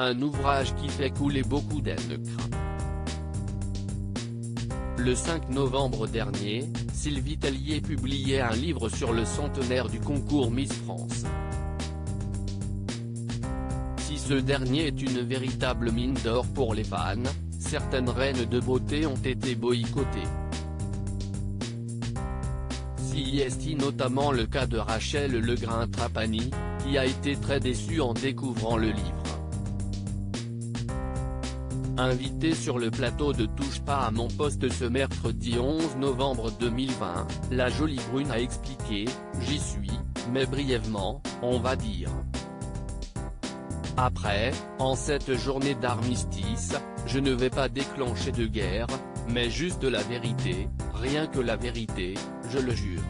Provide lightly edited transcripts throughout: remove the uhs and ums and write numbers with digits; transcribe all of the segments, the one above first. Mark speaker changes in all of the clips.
Speaker 1: un ouvrage qui fait couler beaucoup d'encre. Le 5 novembre dernier, Sylvie Tellier publiait un livre sur le centenaire du concours Miss France. Si ce dernier est une véritable mine d'or pour les fans, certaines reines de beauté ont été boycottées. CIST, notamment le cas de Rachel Legrain-Trapani, qui a été très déçue en découvrant le livre. Invitée sur le plateau de Touche pas à mon poste ce mercredi 11 novembre 2020, la jolie brune a expliqué « J'y suis, mais brièvement, on va dire ». Après, en cette journée d'armistice, je ne vais pas déclencher de guerre, mais juste la vérité, rien que la vérité, je le jure.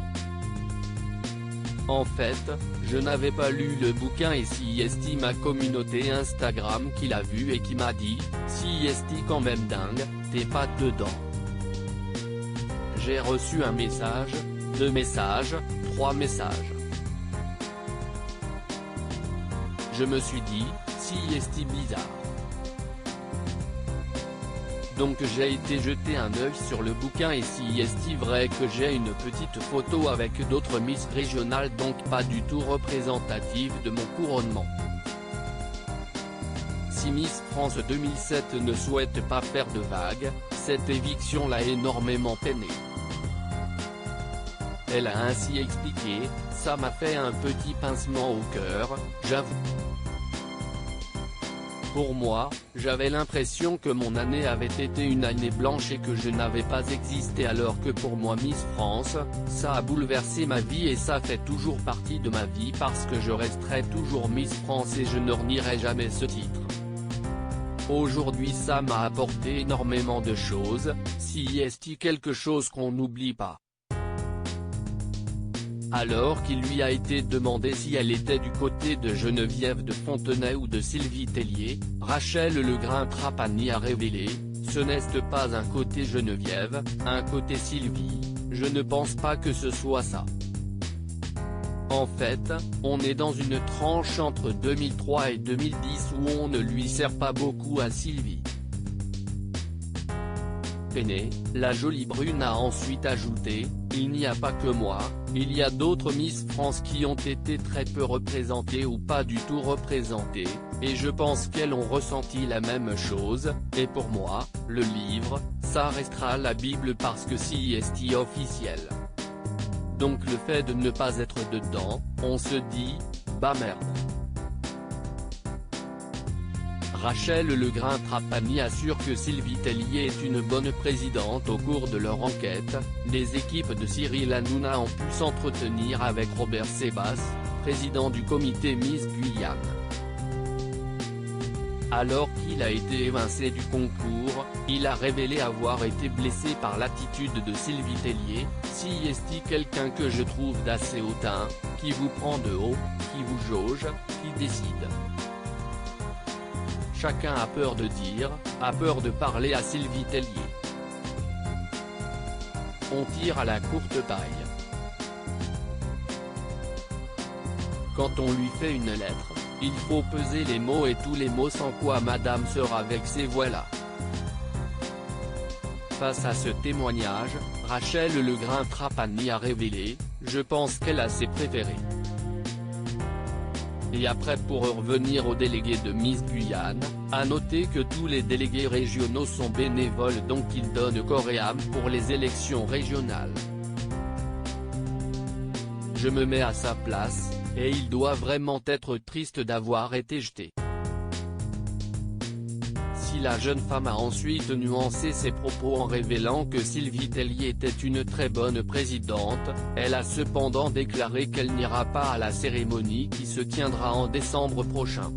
Speaker 1: En fait, je n'avais pas lu le bouquin et CIST, ma communauté Instagram, qui l'a vu et qui m'a dit « CIST quand même dingue, t'es pas dedans ». J'ai reçu un message, 2 messages, 3 messages. Je me suis dit, CIST bizarre. Donc j'ai été jeter un œil sur le bouquin et CIST vrai que j'ai une petite photo avec d'autres Miss régionales, donc pas du tout représentative de mon couronnement. Si Miss France 2007 ne souhaite pas faire de vagues, cette éviction l'a énormément peinée. Elle a ainsi expliqué, ça m'a fait un petit pincement au cœur, j'avoue. Pour moi, j'avais l'impression que mon année avait été une année blanche et que je n'avais pas existé, alors que pour moi Miss France, ça a bouleversé ma vie et ça fait toujours partie de ma vie parce que je resterai toujours Miss France et je ne renierai jamais ce titre. Aujourd'hui ça m'a apporté énormément de choses, CIST quelque chose qu'on n'oublie pas. Alors qu'il lui a été demandé si elle était du côté de Geneviève de Fontenay ou de Sylvie Tellier, Rachel Legrain-Trapani a révélé « Ce n'est pas un côté Geneviève, un côté Sylvie, je ne pense pas que ce soit ça. En fait, on est dans une tranche entre 2003 et 2010 où on ne lui sert pas beaucoup à Sylvie. » Peinée, la jolie brune a ensuite ajouté « Il n'y a pas que moi, il y a d'autres Miss France qui ont été très peu représentées ou pas du tout représentées, et je pense qu'elles ont ressenti la même chose, et pour moi, le livre, ça restera la Bible parce que CIST officiel. Donc le fait de ne pas être dedans, on se dit, bah merde. » Rachel Legrain-Trapani assure que Sylvie Tellier est une bonne présidente. Au cours de leur enquête, les équipes de Cyril Hanouna ont pu s'entretenir avec Robert Sebas, président du comité Miss Guyane. Alors qu'il a été évincé du concours, il a révélé avoir été blessé par l'attitude de Sylvie Tellier, CIST quelqu'un que je trouve d'assez hautain, qui vous prend de haut, qui vous jauge, qui décide. Chacun a peur de dire, a peur de parler à Sylvie Tellier. On tire à la courte paille. Quand on lui fait une lettre, il faut peser les mots et tous les mots sans quoi madame sera vexée, voilà. Face à ce témoignage, Rachel Legrain-Trapani a révélé « Je pense qu'elle a ses préférés ». Et après, pour revenir aux délégués de Miss Guyane, à noter que tous les délégués régionaux sont bénévoles, donc ils donnent corps et âme pour les élections régionales. Je me mets à sa place, et il doit vraiment être triste d'avoir été jeté. Si la jeune femme a ensuite nuancé ses propos en révélant que Sylvie Tellier était une très bonne présidente, elle a cependant déclaré qu'elle n'ira pas à la cérémonie qui se tiendra en décembre prochain.